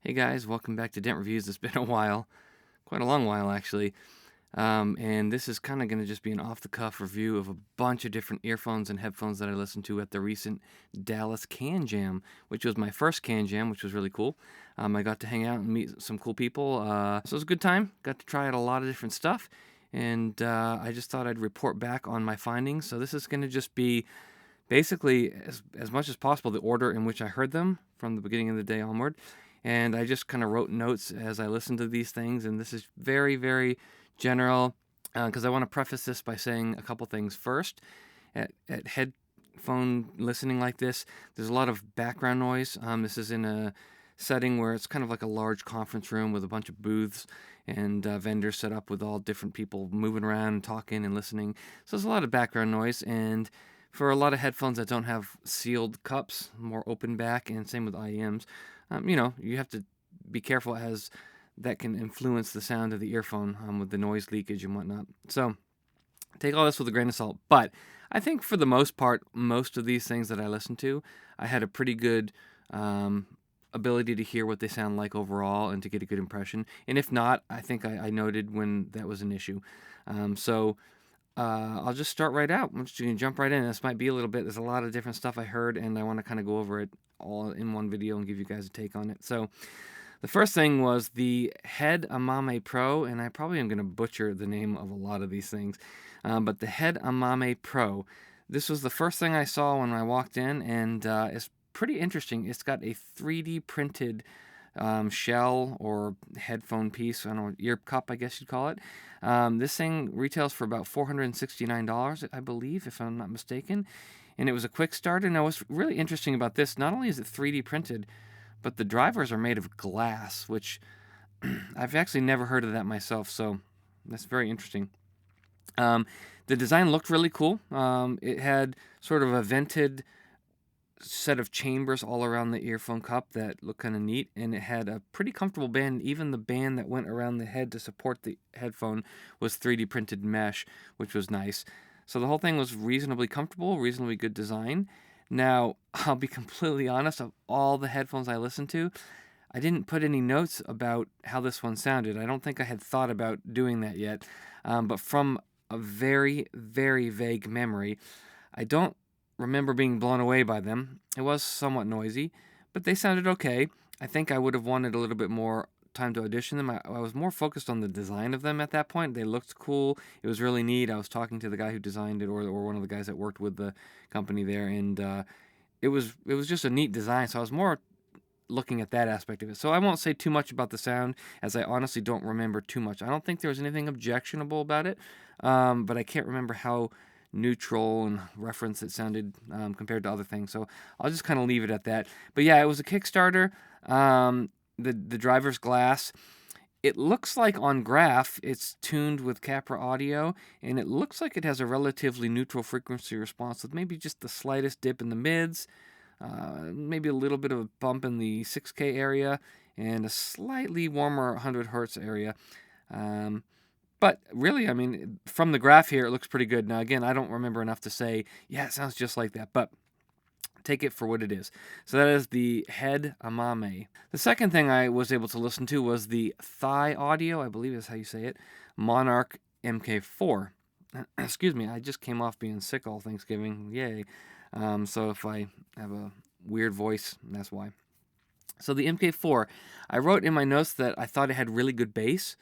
Hey guys, welcome back to Dent Reviews. It's been a while, quite a long while actually. And this is kind of going to just be an off-the-cuff review of a bunch of different earphones and headphones that I listened to at the recent Dallas CanJam, which was my first CanJam, which was really cool. I got to hang out and meet some cool people, so it was a good time. Got to try out a lot of different stuff, and I just thought I'd report back on my findings. So this is going to just be basically, as much as possible, the order in which I heard them from the beginning of the day onward. And I just kind of wrote notes as I listened to these things, and this is very, very general, because I want to preface this by saying a couple things. First, at headphone listening like this, there's a lot of background noise. This is in a setting where it's kind of like a large conference room with a bunch of booths and vendors set up with all different people moving around and talking and listening. So there's a lot of background noise, and for a lot of headphones that don't have sealed cups, more open back, and same with IEMs, you have to be careful as that can influence the sound of the earphone with the noise leakage and whatnot. So take all this with a grain of salt. But I think for the most part, most of these things that I listened to, I had a pretty good ability to hear what they sound like overall and to get a good impression. And if not, I think I noted when that was an issue. I'll just start right out. I'm just going to jump right in. This might be a little bit, there's a lot of different stuff I heard, and I want to kind of go over it all in one video and give you guys a take on it. So the first thing was the HEDD Amame Pro, and I probably am going to butcher the name of a lot of these things, but the HEDD Amame Pro. This was the first thing I saw when I walked in, and it's pretty interesting. It's got a 3D printed shell or headphone piece, I don't know, ear cup, I guess you'd call it. This thing retails for about $469, I believe, if I'm not mistaken. And it was a quick starter. Now, what's really interesting about this, not only is it 3D printed, but the drivers are made of glass, which I've actually never heard of that myself, so that's very interesting. The design looked really cool. It had sort of a vented set of chambers all around the earphone cup that looked kind of neat, and it had a pretty comfortable band. Even the band that went around the head to support the headphone was 3D printed mesh, which was nice. So the whole thing was reasonably comfortable, reasonably good design. Now, I'll be completely honest, of all the headphones I listened to, I didn't put any notes about how this one sounded. I don't think I had thought about doing that yet, but from a very, very vague memory, I don't remember being blown away by them. It was somewhat noisy, but they sounded okay. I think I would have wanted a little bit more time to audition them. I was more focused on the design of them at that point. They looked cool. It was really neat. I was talking to the guy who designed it, or one of the guys that worked with the company there, and it was just a neat design. So I was more looking at that aspect of it. So I won't say too much about the sound, as I honestly don't remember too much. I don't think there was anything objectionable about it, but I can't remember how neutral and reference it sounded compared to other things. So I'll just kind of leave it at that. But yeah, it was a Kickstarter. The driver's glass. It looks like on graph it's tuned with Capra audio, and it looks like it has a relatively neutral frequency response with maybe just the slightest dip in the mids, maybe a little bit of a bump in the 6K area, and a slightly warmer 100 hertz area. But really, I mean, from the graph here, it looks pretty good. Now, again, I don't remember enough to say, yeah, it sounds just like that, but take it for what it is. So that is the HEDD Amame. The second thing I was able to listen to was the THIEAUDIO, I believe is how you say it, Monarch MK4. Excuse me, I just came off being sick all Thanksgiving. Yay. So if I have a weird voice, that's why. So the MK4, I wrote in my notes that I thought it had really good bass,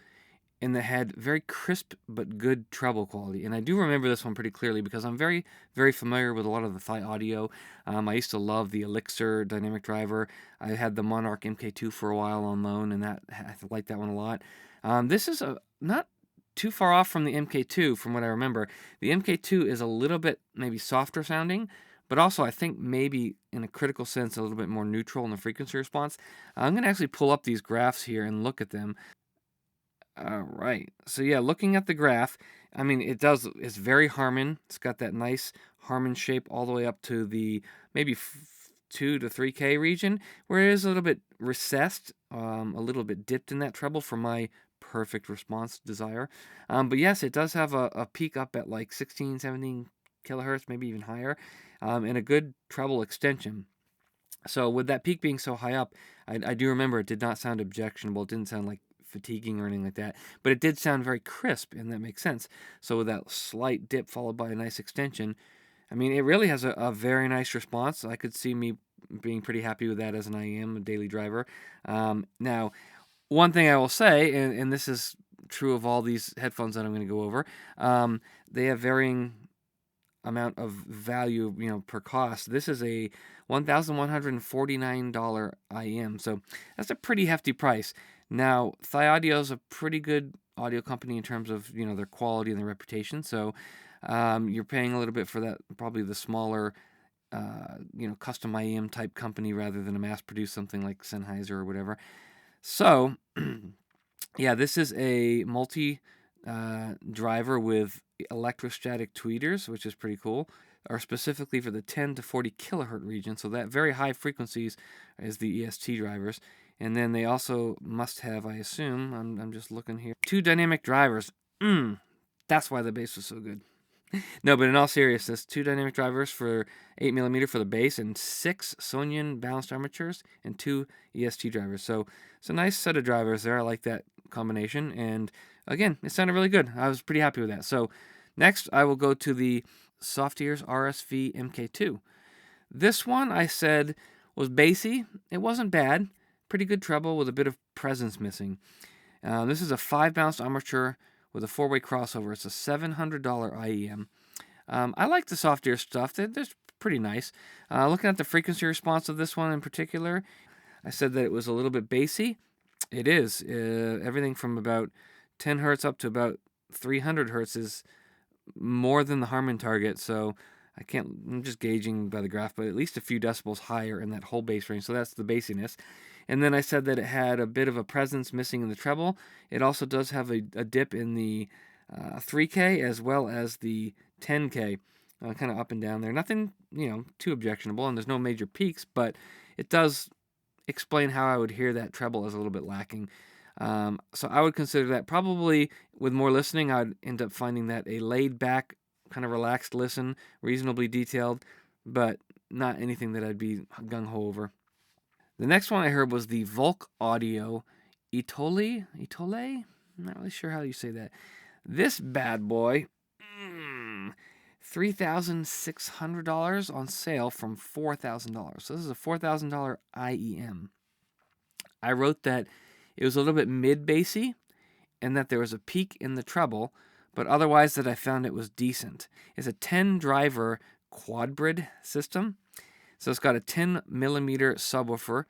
and that had very crisp but good treble quality. And I do remember this one pretty clearly because I'm very, very familiar with a lot of the THIEAUDIO. I used to love the Elixir dynamic driver. I had the Monarch MK2 for a while on loan, and I liked that one a lot. This is not too far off from the MK2 from what I remember. The MK2 is a little bit maybe softer sounding, but also I think maybe in a critical sense a little bit more neutral in the frequency response. I'm going to actually pull up these graphs here and look at them. All right. So yeah, looking at the graph, I mean, it's very Harman. It's got that nice Harman shape all the way up to the maybe 2 to 3K region, where it is a little bit recessed, a little bit dipped in that treble for my perfect response desire. But yes, it does have a peak up at like 16, 17 kilohertz, maybe even higher, and a good treble extension. So with that peak being so high up, I do remember it did not sound objectionable. It didn't sound like fatiguing or anything like that, but it did sound very crisp, and that makes sense. So with that slight dip followed by a nice extension, I mean, it really has a very nice response. I could see me being pretty happy with that as an IEM, a daily driver. Now, one thing I will say, and this is true of all these headphones that I'm going to go over, they have varying amount of value, per cost. This is a $1,149 IEM, so that's a pretty hefty price. Now, THIEAUDIO is a pretty good audio company in terms of their quality and their reputation. So you're paying a little bit for that, probably the smaller, custom IEM type company rather than a mass-produced something like Sennheiser or whatever. So, yeah, this is a multi driver with electrostatic tweeters, which is pretty cool, are specifically for the 10 to 40 kilohertz region. So that very high frequencies is the EST drivers. And then they also must have, I assume, I'm just looking here, 2 dynamic drivers. That's why the bass was so good. No, but in all seriousness, 2 dynamic drivers for 8mm for the bass and 6 Sonian balanced armatures and 2 EST drivers. So it's a nice set of drivers there. I like that combination. And again, it sounded really good. I was pretty happy with that. So next, I will go to the Softears RSV MK2. This one I said was bassy. It wasn't bad. Pretty good treble with a bit of presence missing. This is a 5 balanced armature with a 4-way crossover. It's a $700 IEM. I like the Softears stuff. They're pretty nice. Looking at the frequency response of this one in particular, I said that it was a little bit bassy. It is. Everything from about 10 hertz up to about 300 hertz is more than the Harman target. So I'm just gauging by the graph, but at least a few decibels higher in that whole bass range. So that's the bassiness. And then I said that it had a bit of a presence missing in the treble. It also does have a dip in the 3K as well as the 10K, kind of up and down there. Nothing, too objectionable, and there's no major peaks, but it does explain how I would hear that treble as a little bit lacking. So I would consider that probably, with more listening, I would end up finding that a laid-back, kind of relaxed listen, reasonably detailed, but not anything that I'd be gung-ho over. The next one I heard was the Volk Audio Etoile? I'm not really sure how you say that. This bad boy, $3,600 on sale from $4,000. So this is a $4,000 IEM. I wrote that it was a little bit mid-bassy and that there was a peak in the treble, but otherwise that I found it was decent. It's a 10-driver quadbrid system. So it's got a 10mm subwoofer,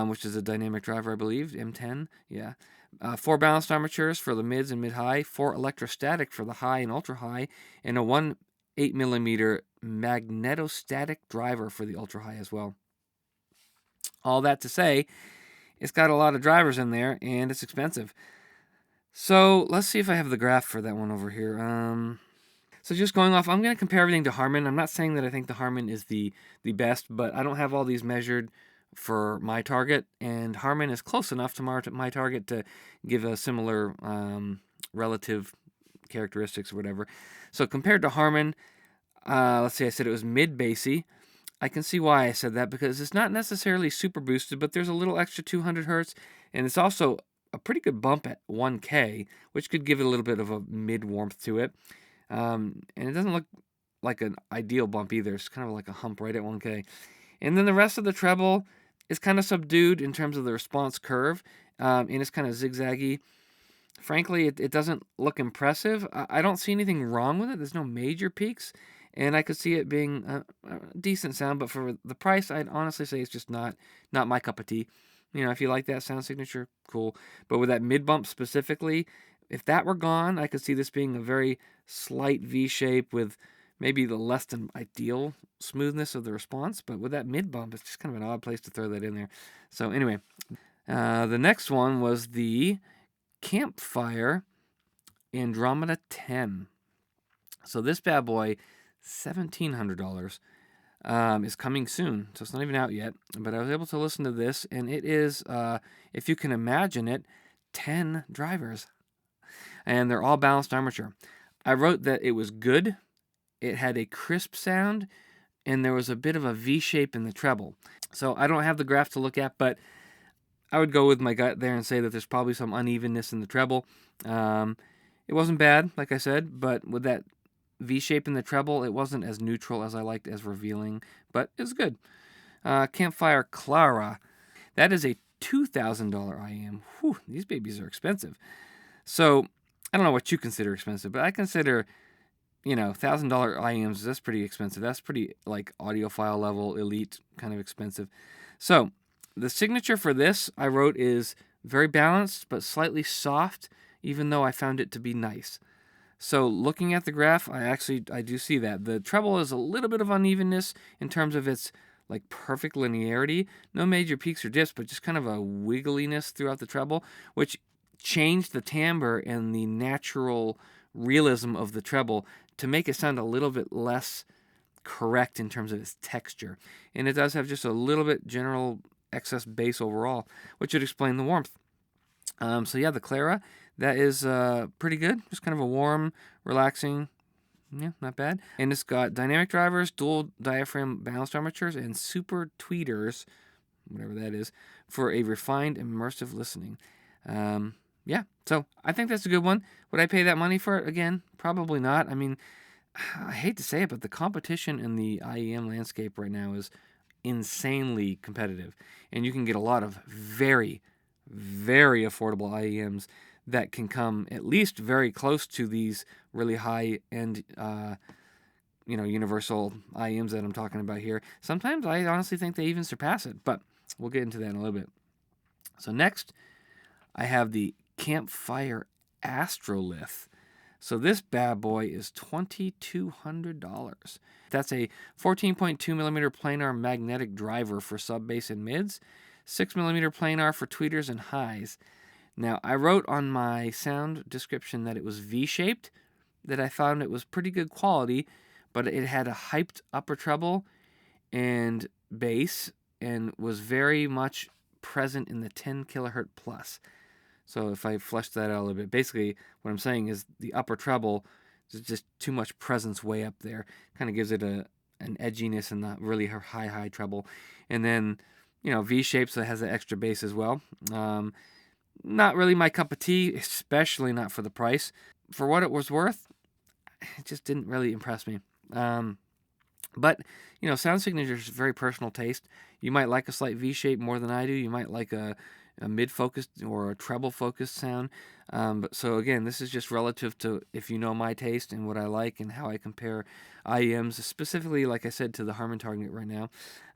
which is a dynamic driver, I believe, M10, yeah. 4 balanced armatures for the mids and mid-high, 4 electrostatic for the high and ultra-high, and a 1 8mm magnetostatic driver for the ultra-high as well. All that to say, it's got a lot of drivers in there, and it's expensive. So let's see if I have the graph for that one over here. So just going off, I'm going to compare everything to Harman. I'm not saying that I think the Harman is the best, but I don't have all these measured for my target, and Harman is close enough to my target to give a similar relative characteristics or whatever. So compared to Harman, let's say I said it was mid-bassy. I can see why I said that, because it's not necessarily super boosted, but there's a little extra 200 hertz, and it's also a pretty good bump at 1K, which could give it a little bit of a mid-warmth to it. And it doesn't look like an ideal bump either. It's kind of like a hump right at 1K. And then the rest of the treble is kind of subdued in terms of the response curve, and it's kind of zigzaggy. Frankly, it doesn't look impressive. I don't see anything wrong with it. There's no major peaks, and I could see it being a decent sound, but for the price, I'd honestly say it's just not my cup of tea. If you like that sound signature, cool. But with that mid bump specifically, if that were gone, I could see this being a very slight V shape with maybe the less than ideal smoothness of the response. But with that mid bump, it's just kind of an odd place to throw that in there. So anyway, the next one was the Campfire Andromeda 10. So this bad boy, $1,700, is coming soon. So it's not even out yet. But I was able to listen to this, and it is, if you can imagine it, 10 drivers. And they're all balanced armature. I wrote that it was good. It had a crisp sound. and there was a bit of a V shape in the treble. So I don't have the graph to look at, but I would go with my gut there and say that there's probably some unevenness in the treble. It wasn't bad, like I said, but with that V shape in the treble, it wasn't as neutral as I liked, as revealing, but it was good. Campfire Clara. That is a $2,000 IEM. Whew, these babies are expensive. So I don't know what you consider expensive, but I consider, $1,000 IEMs, that's pretty expensive. That's pretty like audiophile level, elite kind of expensive. So the signature for this I wrote is very balanced, but slightly soft, even though I found it to be nice. So looking at the graph, I do see that. The treble is a little bit of unevenness in terms of its like perfect linearity. No major peaks or dips, but just kind of a wiggliness throughout the treble, which changed the timbre and the natural realism of the treble to make it sound a little bit less correct in terms of its texture. And it does have just a little bit general excess bass overall, which would explain the warmth. So yeah, the Clara, that is pretty good. Just kind of a warm, relaxing, yeah, not bad. And it's got dynamic drivers, dual diaphragm balanced armatures, and super tweeters, whatever that is, for a refined, immersive listening. Yeah, so I think that's a good one. Would I pay that money for it again? Probably not. I mean, I hate to say it, but the competition in the IEM landscape right now is insanely competitive. And you can get a lot of very, very affordable IEMs that can come at least very close to these really high-end, universal IEMs that I'm talking about here. Sometimes I honestly think they even surpass it, but we'll get into that in a little bit. So next, I have the Campfire Astrolith. So this bad boy is $2,200. That's a 14.2 millimeter planar magnetic driver for sub bass and mids, 6 millimeter planar for tweeters and highs. Now, I wrote on my sound description that it was V-shaped, that I found it was pretty good quality, but it had a hyped upper treble and bass and was very much present in the 10 kilohertz plus. So if I flesh that out a little bit, basically what I'm saying is the upper treble is just too much presence way up there. Kind of gives it an edginess in the really high treble. And then, V-shape, so it has that extra bass as well. Not really my cup of tea, especially not for the price. For what it was worth, it just didn't really impress me. But, sound signature is very personal taste. You might like a slight V-shape more than I do. You might like a mid-focused or a treble-focused sound. So again, this is just relative to if you know my taste and what I like and how I compare IEMs, specifically, like I said, to the Harman target right now.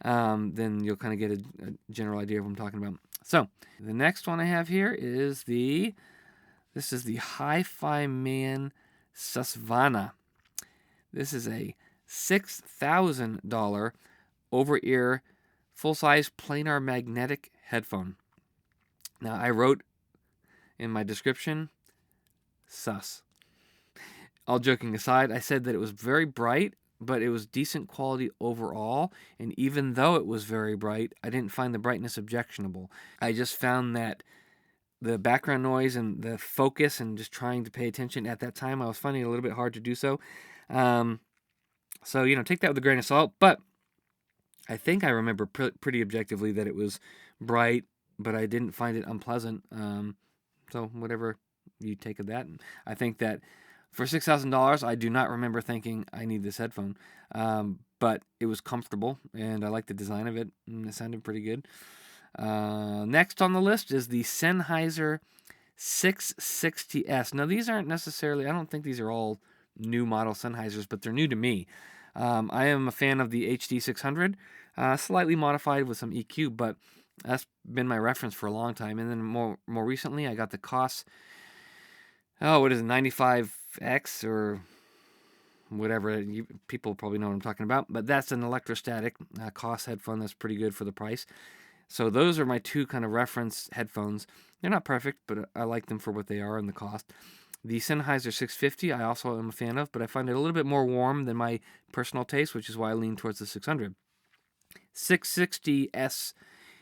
Then you'll kind of get a general idea of what I'm talking about. So the next one I have here is the HifiMan Susvara. This is a $6,000 over-ear full-size planar magnetic headphone. Now, I wrote in my description, sus. All joking aside, I said that it was very bright, but it was decent quality overall. And even though it was very bright, I didn't find the brightness objectionable. I just found that the background noise and the focus and just trying to pay attention at that time, I was finding it a little bit hard to do so. So, take that with a grain of salt. But I think I remember pretty objectively that it was bright, but I didn't find it unpleasant. So whatever you take of that. I think that for $6,000, I do not remember thinking I need this headphone. But it was comfortable, and I liked the design of it, and it sounded pretty good. Next on the list is the Sennheiser 660S. Now, these aren't necessarily, I don't think these are all new model Sennheisers, but they're new to me. I am a fan of the HD 600, slightly modified with some EQ, but that's been my reference for a long time. And then more recently, I got the COS, what is it, 95X or whatever. People probably know what I'm talking about, but that's an electrostatic COS headphone that's pretty good for the price. So those are my two kind of reference headphones. They're not perfect, but I like them for what they are and the cost. The Sennheiser 650 I also am a fan of, but I find it a little bit more warm than my personal taste, which is why I lean towards the 600. 660S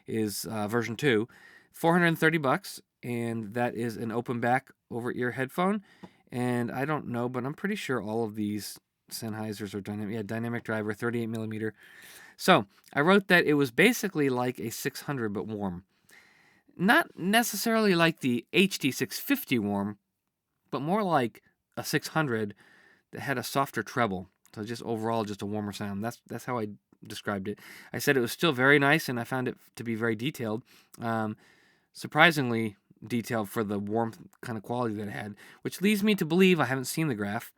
is version 2, $430, and that is an open back over-ear headphone. And I don't know, but I'm pretty sure all of these Sennheisers or dynamic driver, 38 millimeter. So I wrote that it was basically like a 600 but warm. Not necessarily like the HD 650 warm, but more like a 600 that had a softer treble. So just overall, just a warmer sound. That's how I described it. I said it was still very nice, and I found it to be very detailed. Surprisingly detailed for the warm kind of quality that it had, which leads me to believe, I haven't seen the graph,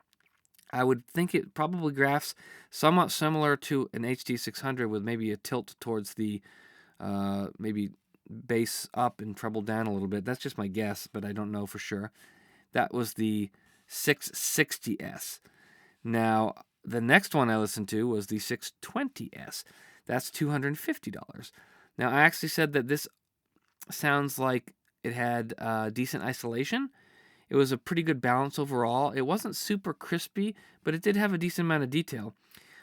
I would think it probably graphs somewhat similar to an HD 600 with maybe a tilt towards the maybe bass up and treble down a little bit. That's just my guess, but I don't know for sure. That was the 660S. Now, the next one I listened to was the 620S. That's $250. Now, I actually said that this sounds like it had decent isolation. It was a pretty good balance overall. It wasn't super crispy, but it did have a decent amount of detail.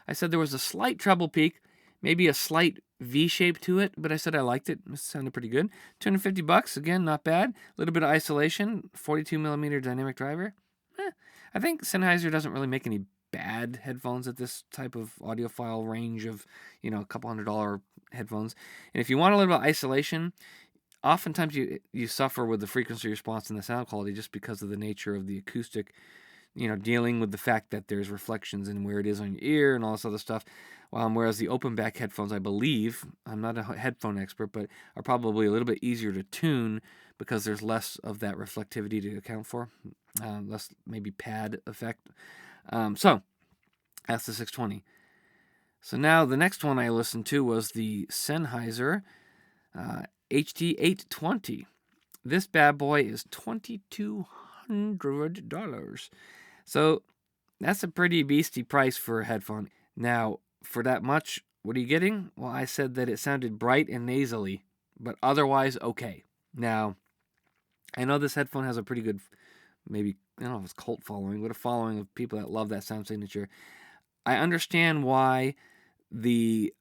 I said there was a slight treble peak, maybe a slight V shape to it, but I said I liked it. It sounded pretty good. $250, again, not bad. A little bit of isolation, 42 millimeter dynamic driver. I think Sennheiser doesn't really make any bad headphones at this type of audiophile range of, a couple $100 headphones. And if you want a little bit of isolation, oftentimes you suffer with the frequency response and the sound quality just because of the nature of the acoustic, dealing with the fact that there's reflections in where it is on your ear and all this other stuff. Whereas the open back headphones, I believe, I'm not a headphone expert, but are probably a little bit easier to tune because there's less of that reflectivity to account for, less maybe pad effect. So that's the 620. So now the next one I listened to was the Sennheiser HD 820. This bad boy is $2,200. So that's a pretty beastie price for a headphone. Now, for that much, what are you getting? Well, I said that it sounded bright and nasally, but otherwise okay. Now, I know this headphone has a pretty good, maybe, I don't know if it's cult following, but a following of people that love that sound signature. I understand why the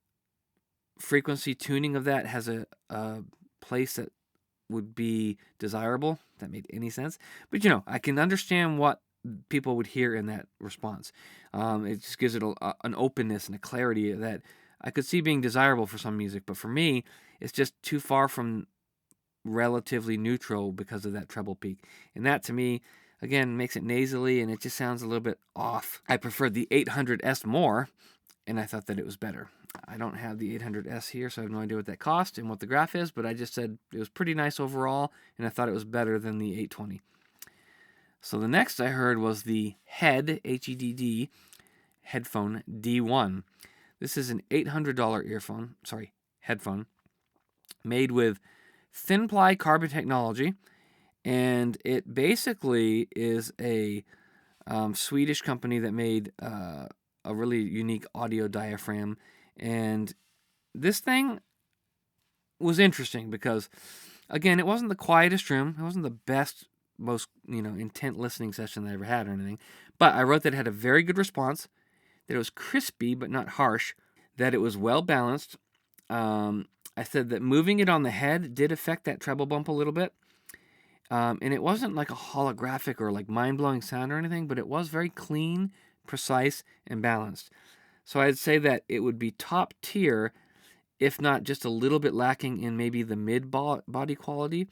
frequency tuning of that has a place that would be desirable. If that made any sense. But, I can understand what people would hear in that response. It just gives it an openness and a clarity that I could see being desirable for some music. But for me, it's just too far from relatively neutral because of that treble peak. And that, to me, again, makes it nasally and it just sounds a little bit off. I preferred the 800S more, and I thought that it was better. I don't have the 800S here, so I have no idea what that cost and what the graph is, but I just said it was pretty nice overall, and I thought it was better than the 820. So the next I heard was the HEDD, H-E-D-D, headphone D1. This is an $800 headphone, made with thin ply carbon technology, and it basically is a Swedish company that made a really unique audio diaphragm. And this thing was interesting because, again, it wasn't the quietest room. It wasn't the best, most, intent listening session that I ever had or anything. But I wrote that it had a very good response, that it was crispy but not harsh, that it was well balanced. I said that moving it on the head did affect that treble bump a little bit. And it wasn't like a holographic or like mind-blowing sound or anything, but it was very clean, precise, and balanced. So I'd say that it would be top tier, if not just a little bit lacking in maybe the mid-body quality.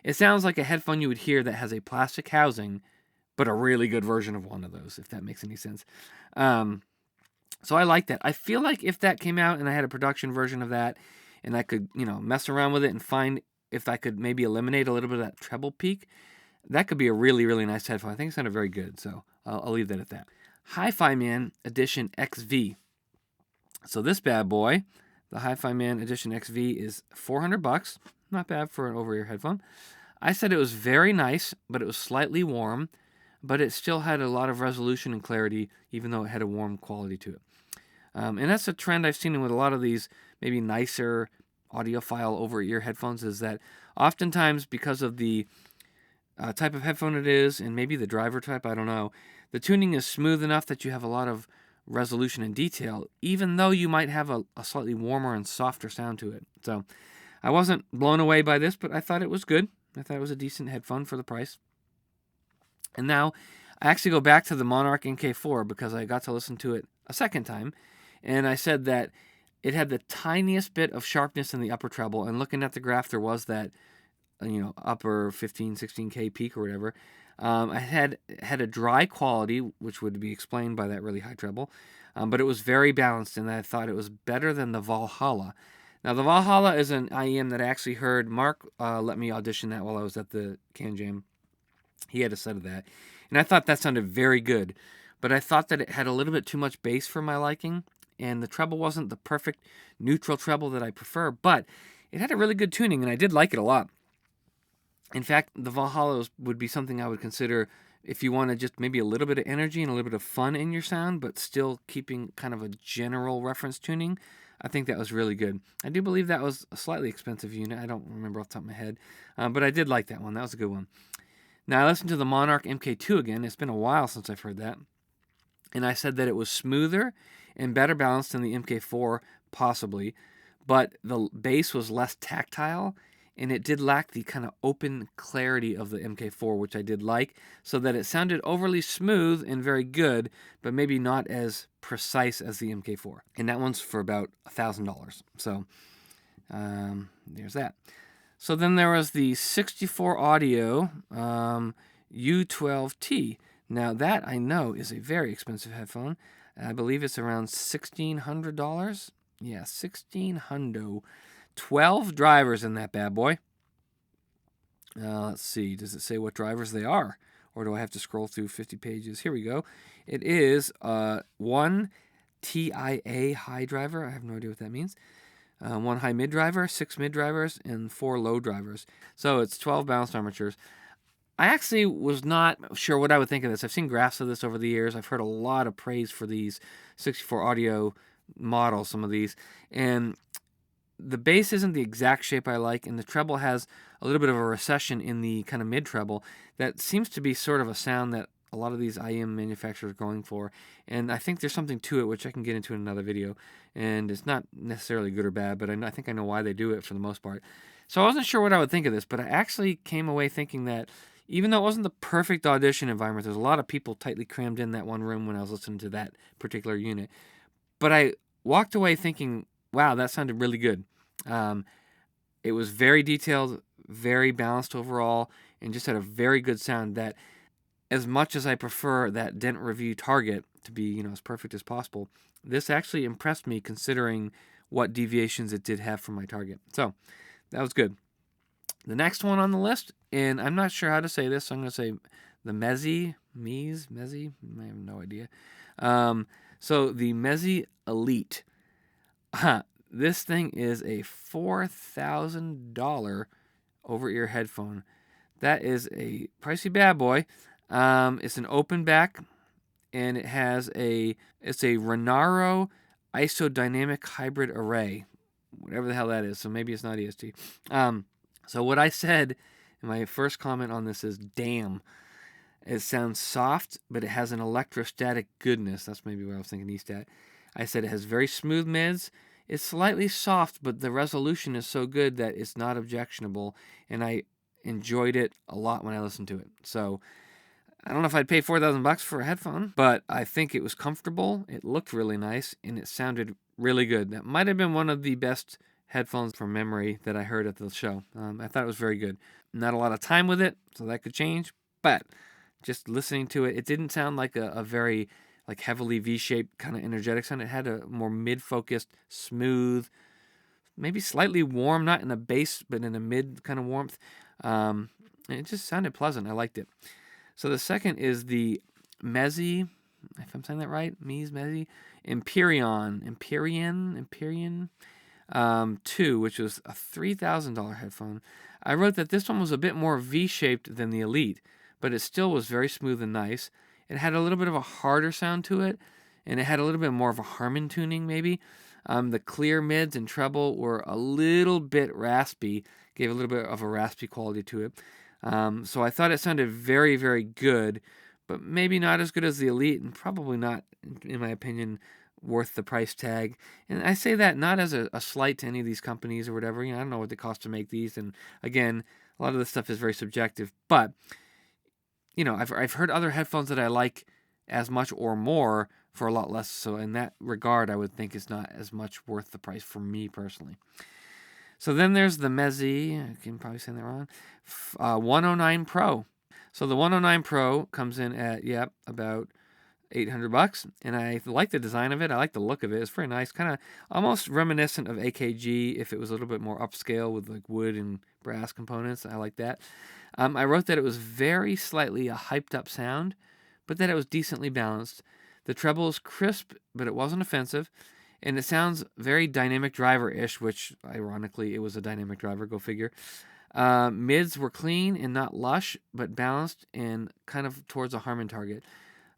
It sounds like a headphone you would hear that has a plastic housing, but a really good version of one of those, if that makes any sense. So I like that. I feel like if that came out and I had a production version of that, and I could, mess around with it and find if I could maybe eliminate a little bit of that treble peak, that could be a really, really nice headphone. I think it sounded very good, so I'll leave that at that. HifiMan Edition XV. So this bad boy, the HifiMan Edition XV, is $400. Not bad for an over-ear headphone. I said it was very nice, but it was slightly warm, but it still had a lot of resolution and clarity, even though it had a warm quality to it. And that's a trend I've seen with a lot of these maybe nicer audiophile over-ear headphones, is that oftentimes because of the type of headphone it is, and maybe the driver type, I don't know, the tuning is smooth enough that you have a lot of resolution and detail, even though you might have a slightly warmer and softer sound to it. So I wasn't blown away by this, but I thought it was good. I thought it was a decent headphone for the price. And now I actually go back to the Monarch MK4 because I got to listen to it a second time, and I said that it had the tiniest bit of sharpness in the upper treble, and looking at the graph, there was that, upper 15, 16K peak or whatever. I had a dry quality, which would be explained by that really high treble, but it was very balanced, and I thought it was better than the Valhala. Now, the Valhala is an IEM that I actually heard Mark let me audition that while I was at the CanJam. He had a set of that, and I thought that sounded very good, but I thought that it had a little bit too much bass for my liking, and the treble wasn't the perfect neutral treble that I prefer, but it had a really good tuning, and I did like it a lot. In fact, the Valhalla would be something I would consider if you want to just maybe a little bit of energy and a little bit of fun in your sound, but still keeping kind of a general reference tuning. I think that was really good. I do believe that was a slightly expensive unit. I don't remember off the top of my head, but I did like that one. That was a good one. Now, I listened to the Monarch MK2 again. It's been a while since I've heard that. And I said that it was smoother and better balanced than the MK4, possibly, but the bass was less tactile, and it did lack the kind of open clarity of the MK4, which I did like, so that it sounded overly smooth and very good, but maybe not as precise as the MK4. And that one's for about $1,000. So there's that. So then there was the 64Audio U12T. Now that I know is a very expensive headphone. I believe it's around $1,600. Yeah, $1,600. 12 drivers in that bad boy. Let's see. Does it say what drivers they are? Or do I have to scroll through 50 pages? Here we go. It is one TIA high driver. I have no idea what that means. One high mid driver, 6 mid drivers, and 4 low drivers. So it's 12 balanced armatures. I actually was not sure what I would think of this. I've seen graphs of this over the years. I've heard a lot of praise for these 64Audio models, some of these. And the bass isn't the exact shape I like, and the treble has a little bit of a recession in the kind of mid-treble that seems to be sort of a sound that a lot of these IEM manufacturers are going for. And I think there's something to it, which I can get into in another video. And it's not necessarily good or bad, but I think I know why they do it for the most part. So I wasn't sure what I would think of this, but I actually came away thinking that even though it wasn't the perfect audition environment, there's a lot of people tightly crammed in that one room when I was listening to that particular unit. But I walked away thinking, wow, that sounded really good. It was very detailed, very balanced overall, and just had a very good sound that, as much as I prefer that Dent Review Target to be, as perfect as possible, this actually impressed me considering what deviations it did have from my Target. So that was good. The next one on the list, and I'm not sure how to say this, so I'm going to say the Meze, I have no idea. So the Meze Elite. This thing is a $4,000 over-ear headphone. That is a pricey bad boy. It's an open back, and it's a Renaro isodynamic hybrid array, whatever the hell that is. So maybe it's not EST. So what I said in my first comment on this is, damn. It sounds soft, but it has an electrostatic goodness. That's maybe what I was thinking, E-stat. I said it has very smooth mids. It's slightly soft, but the resolution is so good that it's not objectionable, and I enjoyed it a lot when I listened to it. So I don't know if I'd pay $4,000 for a headphone, but I think it was comfortable. It looked really nice, and it sounded really good. That might have been one of the best headphones from memory that I heard at the show. I thought it was very good. Not a lot of time with it, so that could change, but just listening to it, it didn't sound like a very heavily V-shaped kind of energetic sound. It had a more mid-focused, smooth, maybe slightly warm, not in a bass, but in a mid kind of warmth. And it just sounded pleasant. I liked it. So the second is the Meze, if I'm saying that right, Meze, Empyrean 2, which was a $3,000 headphone. I wrote that this one was a bit more V-shaped than the Elite, but it still was very smooth and nice. It had a little bit of a harder sound to it, and it had a little bit more of a harman tuning maybe. The clear mids and treble were a little bit raspy, gave a little bit of a raspy quality to it. So I thought it sounded very, very good, but maybe not as good as the Elite, and probably not, in my opinion, worth the price tag. And I say that not as a slight to any of these companies or whatever. I don't know what they cost to make these, and again, a lot of this stuff is very subjective, but I've heard other headphones that I like as much or more for a lot less. So in that regard, I would think it's not as much worth the price for me personally. So then there's the Meze, I can probably say that wrong, 109 Pro. So the 109 Pro comes in at, about $800, and I like the design of it. I like the look of it. It's very nice, kind of almost reminiscent of AKG if it was a little bit more upscale with like wood and brass components. I like that. I wrote that it was very slightly a hyped up sound, but that it was decently balanced. The treble is crisp, but it wasn't offensive. And it sounds very dynamic driver-ish, which, ironically, it was a dynamic driver, go figure. Mids were clean and not lush, but balanced and kind of towards a Harman target.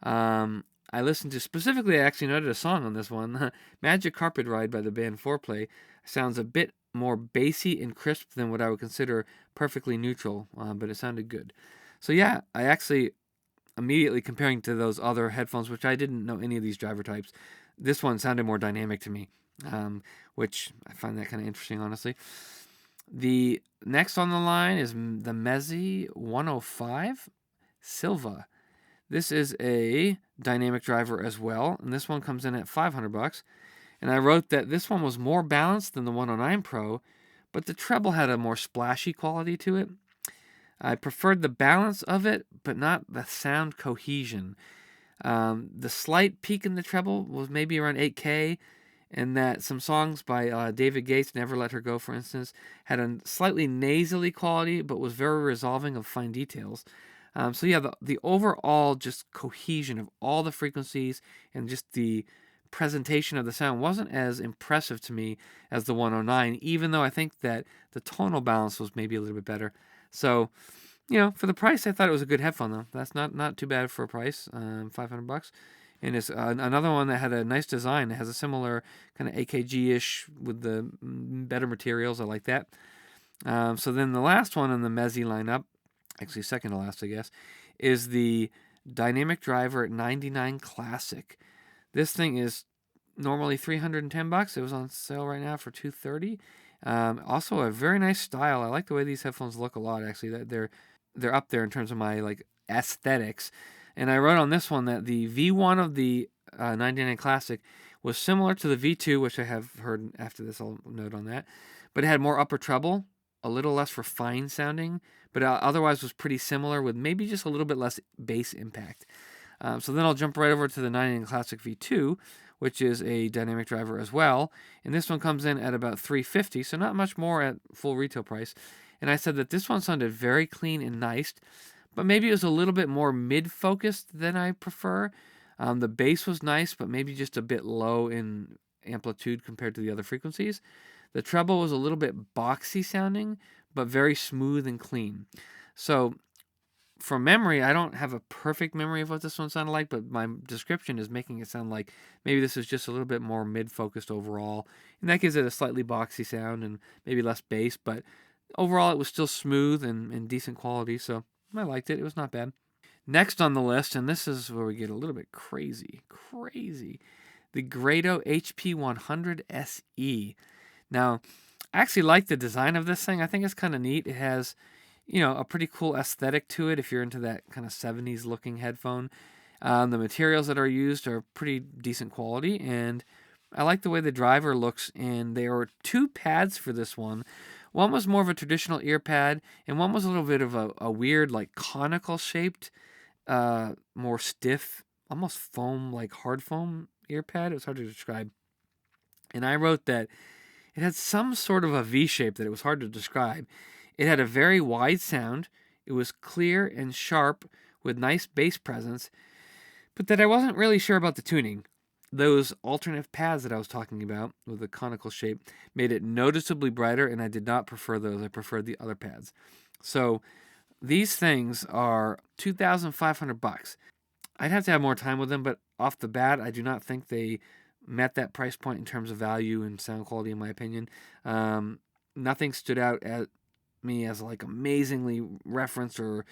I listened to, specifically, I actually noted a song on this one, Magic Carpet Ride by the band Foreplay. Sounds a bit more bassy and crisp than what I would consider perfectly neutral, but it sounded good. So yeah, I actually, immediately comparing to those other headphones, which I didn't know any of these driver types, this one sounded more dynamic to me, which I find that kind of interesting, honestly. The next on the line is the Meze 105 Silva. This is a dynamic driver as well, and this one comes in at $500. And I wrote that this one was more balanced than the 109 Pro, but the treble had a more splashy quality to it. I preferred the balance of it, but not the sound cohesion. The slight peak in the treble was maybe around 8K, and that some songs by David Gates, Never Let Her Go, for instance, had a slightly nasally quality, but was very resolving of fine details. So yeah, the overall just cohesion of all the frequencies and just the presentation of the sound wasn't as impressive to me as the 109, even though I think that the tonal balance was maybe a little bit better. So, for the price, I thought it was a good headphone, though. That's not too bad for a price, $500. And it's another one that had a nice design. It has a similar kind of AKG-ish with the better materials. I like that. So then the last one in the Meze lineup, actually second to last, I guess, is the Dynamic Driver 99 Classic. This thing is normally $310. It was on sale right now for $230. Also a very nice style. I like the way these headphones look a lot, actually. They're up there in terms of my like aesthetics. And I wrote on this one that the V1 of the 99 Classic was similar to the V2, which I have heard after this. I'll note on that. But it had more upper treble, a little less refined sounding, but otherwise was pretty similar with maybe just a little bit less bass impact. So then I'll jump right over to the 99 Classic V2, which is a dynamic driver as well. And this one comes in at about $350, so not much more at full retail price. And I said that this one sounded very clean and nice, but maybe it was a little bit more mid-focused than I prefer. The bass was nice, but maybe just a bit low in amplitude compared to the other frequencies. The treble was a little bit boxy sounding, but very smooth and clean. So from memory, I don't have a perfect memory of what this one sounded like, but my description is making it sound like maybe this is just a little bit more mid-focused overall. And that gives it a slightly boxy sound and maybe less bass, but overall it was still smooth and decent quality, so I liked it. It was not bad. Next on the list, and this is where we get a little bit crazy, the Grado HP100 SE. Now, I actually like the design of this thing. I think it's kind of neat. It has, a pretty cool aesthetic to it if you're into that kind of 70s looking headphone. The materials that are used are pretty decent quality, and I like the way the driver looks, and there were two pads for this one. One was more of a traditional ear pad, and one was a little bit of a weird, like conical shaped, more stiff, almost foam, like hard foam ear pad. It was hard to describe. And I wrote that it had some sort of a V shape that it was hard to describe. It had a very wide sound. It was clear and sharp with nice bass presence, but that I wasn't really sure about the tuning. Those alternate pads that I was talking about with the conical shape made it noticeably brighter, and I did not prefer those. I preferred the other pads. So these things are $2,500. I'd have to have more time with them, but off the bat, I do not think they met that price point in terms of value and sound quality, in my opinion. Nothing stood out at me as like amazingly referenced or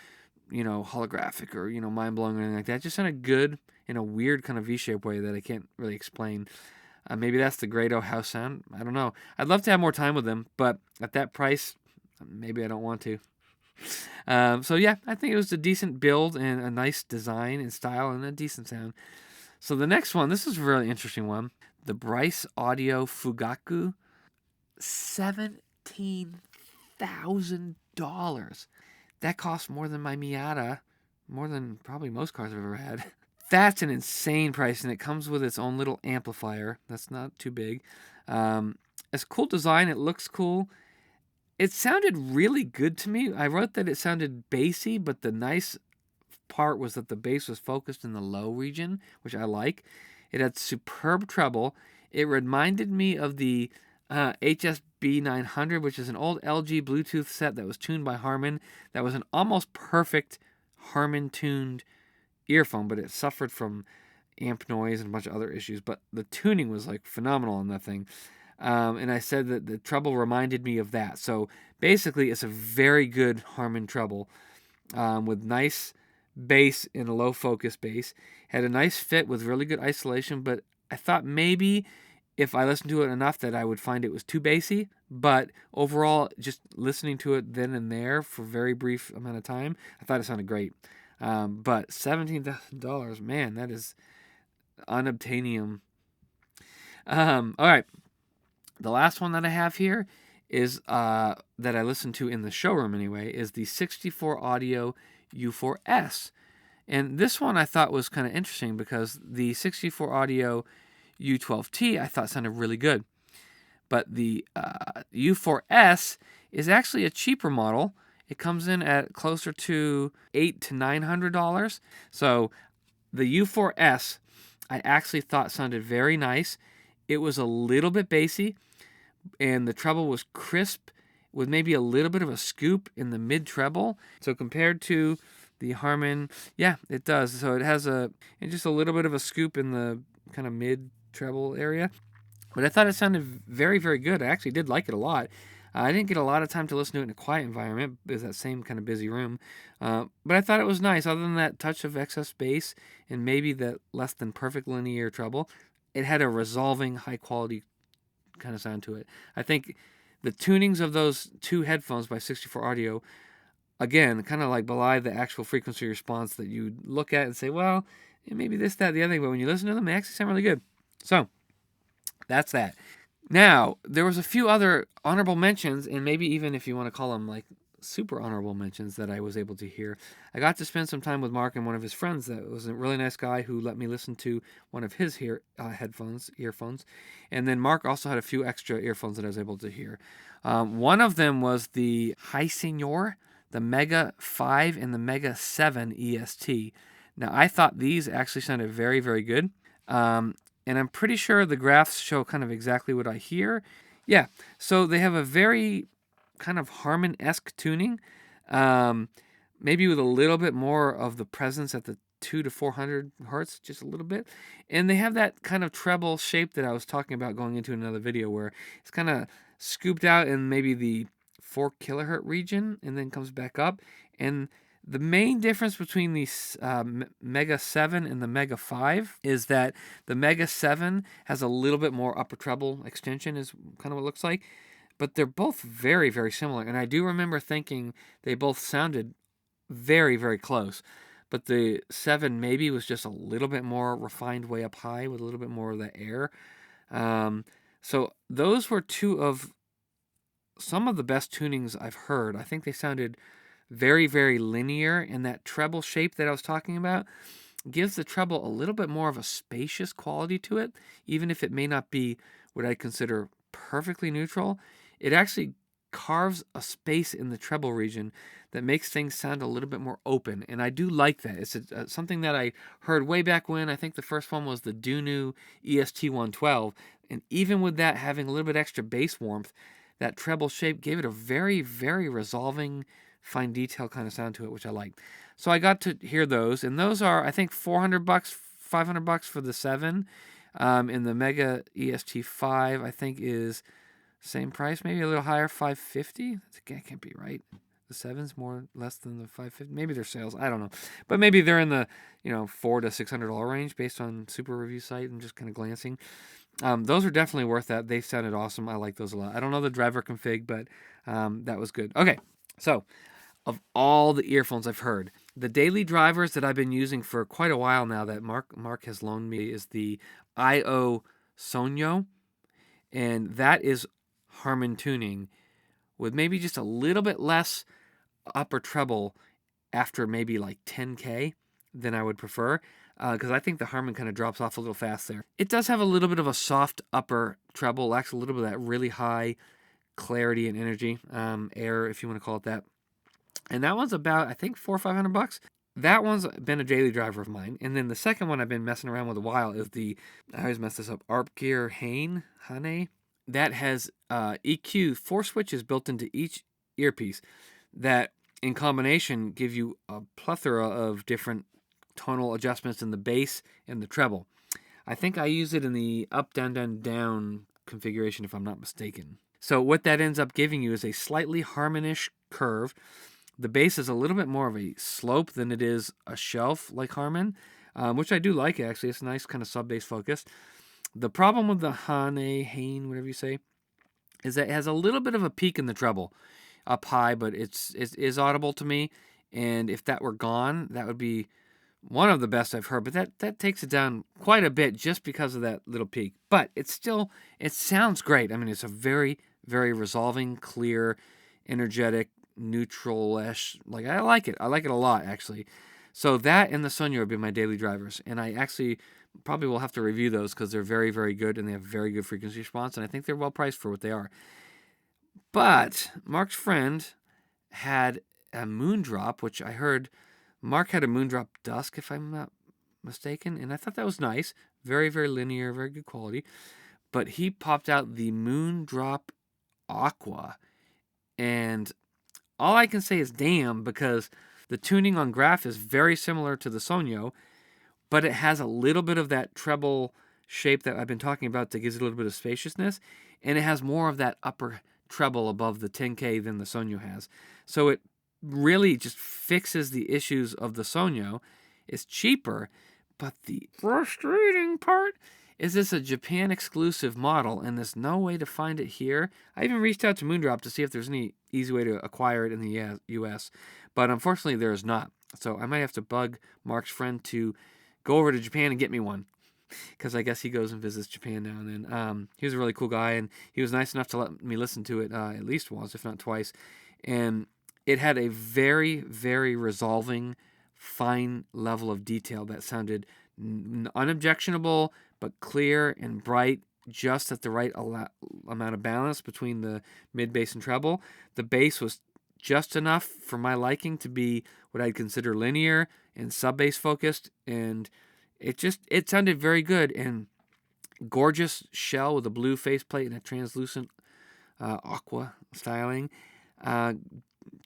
holographic or mind-blowing or anything like that. It just sounded good in a weird kind of V-shaped way that I can't really explain. Maybe that's the Grado house sound. I don't know. I'd love to have more time with them, but at that price, maybe I don't want to. So yeah, I think it was a decent build and a nice design and style and a decent sound. So the next one, this is a really interesting one. The Brise Audio Fugaku, $17,000. That costs more than my Miata, more than probably most cars I've ever had. That's an insane price, and it comes with its own little amplifier. That's not too big. It's a cool design. It looks cool. It sounded really good to me. I wrote that it sounded bassy, but the nice part was that the bass was focused in the low region, which I like. It had superb treble. It reminded me of the HSB 900, which is an old LG Bluetooth set that was tuned by Harman. That was an almost perfect Harman-tuned earphone, but it suffered from amp noise and a bunch of other issues. But the tuning was like phenomenal on that thing. And I said that the treble reminded me of that. So basically, it's a very good Harman treble with nice bass and a low focus bass. Had a nice fit with really good isolation, but I thought maybe if I listened to it enough that I would find it was too bassy. But overall, just listening to it then and there for a very brief amount of time, I thought it sounded great. But $17,000, man, that is unobtainium. All right. The last one that I have here is that I listened to in the showroom anyway, is the 64Audio U4S. And this one I thought was kind of interesting because the 64Audio U12T I thought sounded really good. But the U4S is actually a cheaper model. It comes in at closer to $800 to $900. So the U4S I actually thought sounded very nice. It was a little bit bassy, and the treble was crisp with maybe a little bit of a scoop in the mid treble. So compared to the Harman, yeah, it does. So it has just a little bit of a scoop in the kind of mid treble area. But I thought it sounded very, very good. I actually did like it a lot. I didn't get a lot of time to listen to it in a quiet environment. It was that same kind of busy room. But I thought it was nice. Other than that touch of excess bass and maybe that less than perfect linear treble, it had a resolving, high-quality kind of sound to it. I think the tunings of those two headphones by 64Audio, again, kind of like belie the actual frequency response that you look at and say, well, maybe this, that, the other thing. But when you listen to them, they actually sound really good. So that's that. Now, there was a few other honorable mentions, and maybe even if you want to call them like super honorable mentions that I was able to hear. I got to spend some time with Mark and one of his friends that was a really nice guy who let me listen to one of his earphones. And then Mark also had a few extra earphones that I was able to hear. One of them was the Hisenior, the Mega 5 and the Mega 7 EST. Now, I thought these actually sounded very, very good. And I'm pretty sure the graphs show kind of exactly what I hear. Yeah, so they have a very kind of Harman-esque tuning, maybe with a little bit more of the presence at the 200 to 400 hertz, just a little bit. And they have that kind of treble shape that I was talking about going into another video where it's kind of scooped out in maybe the 4 kilohertz region and then comes back up. And the main difference between the Mega 7 and the Mega 5 is that the Mega 7 has a little bit more upper treble extension is kind of what it looks like. But they're both very, very similar. And I do remember thinking they both sounded very, very close. But the 7 maybe was just a little bit more refined way up high with a little bit more of the air. So those were two of some of the best tunings I've heard. I think they sounded very, very linear. And that treble shape that I was talking about gives the treble a little bit more of a spacious quality to it. Even if it may not be what I consider perfectly neutral, it actually carves a space in the treble region that makes things sound a little bit more open. And I do like that. It's something that I heard way back when. I think the first one was the Dunu EST 112. And even with that having a little bit extra bass warmth, that treble shape gave it a very, very resolving, fine detail kind of sound to it, which I like. So I got to hear those. And those are, I think, $400, $500 for the 7. And the Mega EST 5, I think, is same price, maybe a little higher, $550. That can't be right. The 7's less than the $550. Maybe they're sales. I don't know, but maybe they're in the $400 to $600 range based on Super Review site and just kind of glancing. Those are definitely worth that. They sounded awesome. I like those a lot. I don't know the driver config, but that was good. Okay, so of all the earphones I've heard. The daily drivers that I've been using for quite a while now that Mark has loaned me is the IO Sonio, and that is Harman tuning with maybe just a little bit less upper treble after maybe like 10K than I would prefer, because I think the Harman kind of drops off a little fast there. It does have a little bit of a soft upper treble, lacks a little bit of that really high clarity and energy, air if you want to call it that. And that one's about, I think, $400 or $500. That one's been a daily driver of mine. And then the second one I've been messing around with a while is the, I always mess this up, Arpgear Hane. That has EQ 4 switches built into each earpiece that in combination give you a plethora of different tonal adjustments in the bass and the treble. I think I use it in the up, down, down, down configuration if I'm not mistaken. So what that ends up giving you is a slightly harmonish curve. The bass is a little bit more of a slope than it is a shelf like Harman, which I do like actually. It's a nice kind of sub-bass focus. The problem with the Hane, whatever you say, is that it has a little bit of a peak in the treble up high, but it is audible to me. And if that were gone, that would be one of the best I've heard. But that takes it down quite a bit just because of that little peak. But it sounds great. I mean, it's a very, very resolving, clear, energetic, neutral-ish. Like, I like it. I like it a lot, actually. So that and the Sonio would be my daily drivers. And I actually probably will have to review those because they're very, very good and they have very good frequency response. And I think they're well priced for what they are. But Mark's friend had a Moondrop, which I heard Mark had a Moondrop Dusk, if I'm not mistaken. And I thought that was nice. Very, very linear, very good quality. But he popped out the Moondrop Aqua. And all I can say is damn, because the tuning on Graph is very similar to the Sonio, but it has a little bit of that treble shape that I've been talking about that gives it a little bit of spaciousness, and it has more of that upper treble above the 10K than the Sonio has. So it really just fixes the issues of the Sonio. It's cheaper, but the frustrating part is this a Japan exclusive model, and there's no way to find it here. I even reached out to Moondrop to see if there's any easy way to acquire it in the US, but unfortunately there is not. So I might have to bug Mark's friend to go over to Japan and get me one, because I guess he goes and visits Japan now and then. He was a really cool guy, and he was nice enough to let me listen to it at least once, if not twice. And it had a very, very resolving, fine level of detail that sounded unobjectionable, but clear and bright, just at the right amount of balance between the mid bass and treble. The bass was just enough for my liking to be what I'd consider linear and sub-bass focused, and it sounded very good. And gorgeous shell with a blue faceplate and a translucent aqua styling.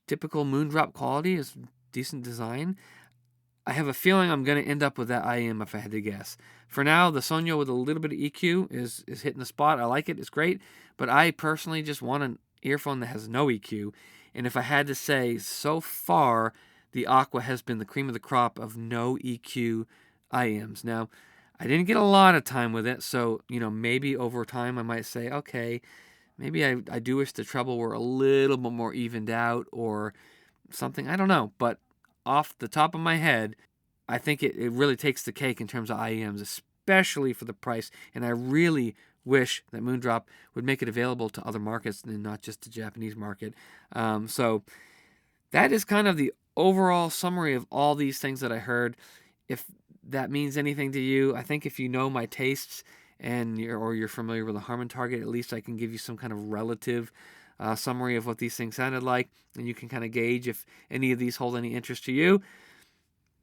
Typical Moondrop quality, is decent design. I have a feeling I'm going to end up with that IEM if I had to guess. For now, the Sonio with a little bit of EQ is hitting the spot. I like it. It's great. But I personally just want an earphone that has no EQ. And if I had to say, so far, the Aqua has been the cream of the crop of no EQ IEMs. Now, I didn't get a lot of time with it, so, maybe over time I might say, okay, maybe I do wish the treble were a little bit more evened out or something. I don't know. But off the top of my head, I think it really takes the cake in terms of IEMs, especially for the price. And I really wish that Moondrop would make it available to other markets and not just the Japanese market. So that is kind of the overall summary of all these things that I heard. If that means anything to you, I think if you know my tastes and you're familiar with the Harman target, at least I can give you some kind of relative summary of what these things sounded like, and you can kind of gauge if any of these hold any interest to you.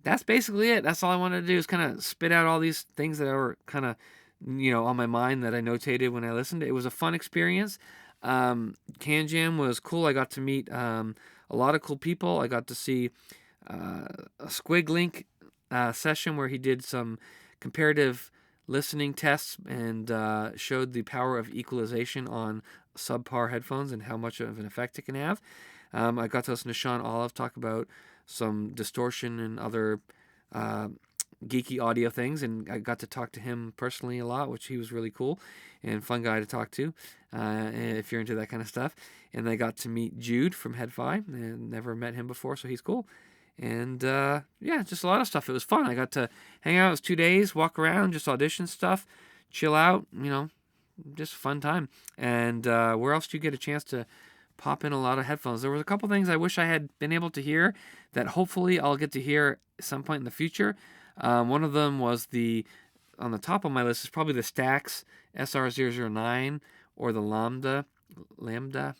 That's basically it. That's all I wanted to do, is kind of spit out all these things that were kind of, on my mind that I notated when I listened. It was a fun experience. CanJam was cool. I got to meet a lot of cool people. I got to see a Squig Link session where he did some comparative listening tests and showed the power of equalization on subpar headphones and how much of an effect it can have. I got to listen to Sean Olive talk about some distortion and other geeky audio things, and I got to talk to him personally a lot, which he was really cool and fun guy to talk to if you're into that kind of stuff. And I got to meet Jude from HeDD, and never met him before, so he's cool. And yeah, just a lot of stuff. It was fun. I got to hang out. It was 2 days, walk around, just audition stuff, chill out, just a fun time. And where else do you get a chance to pop in a lot of headphones? There was a couple things I wish I had been able to hear that hopefully I'll get to hear at some point in the future. One of them was on the top of my list is probably the Stax SR009 or the Lambda,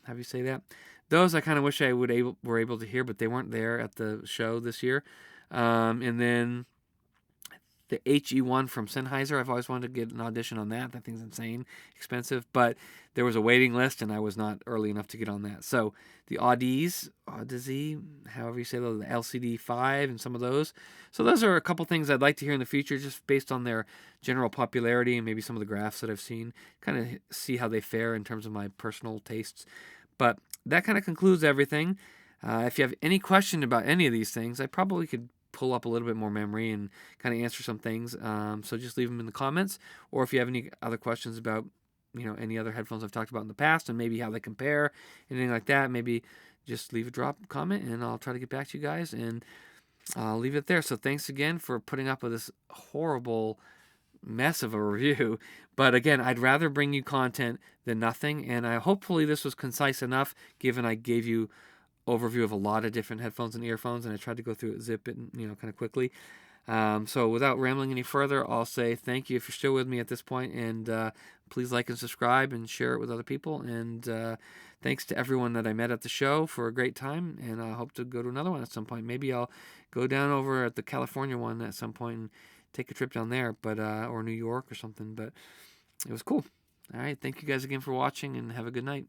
how do you say that? Those I kind of wish I were able to hear, but they weren't there at the show this year. And then the HE1 from Sennheiser. I've always wanted to get an audition on that. That thing's insane expensive, but there was a waiting list, and I was not early enough to get on that. So the Audis, however you say those, the LCD5 and some of those. So those are a couple things I'd like to hear in the future, just based on their general popularity and maybe some of the graphs that I've seen, kind of see how they fare in terms of my personal tastes. But that kind of concludes everything. If you have any question about any of these things, I probably could pull up a little bit more memory and kind of answer some things. So just leave them in the comments. Or if you have any other questions about, any other headphones I've talked about in the past and maybe how they compare, anything like that, maybe just leave a drop comment and I'll try to get back to you guys. And I'll leave it there. So thanks again for putting up with this horrible mess of a review. But again, I'd rather bring you content than nothing. And hopefully this was concise enough, given I gave you overview of a lot of different headphones and earphones, and I tried to go through it, zip it, kind of quickly. So without rambling any further, I'll say thank you if you're still with me at this point, and please like and subscribe and share it with other people. And thanks to everyone that I met at the show for a great time, and I hope to go to another one at some point. Maybe I'll go down over at the California one at some point and take a trip down there, but or New York or something. But it was cool. All right, thank you guys again for watching, and have a good night.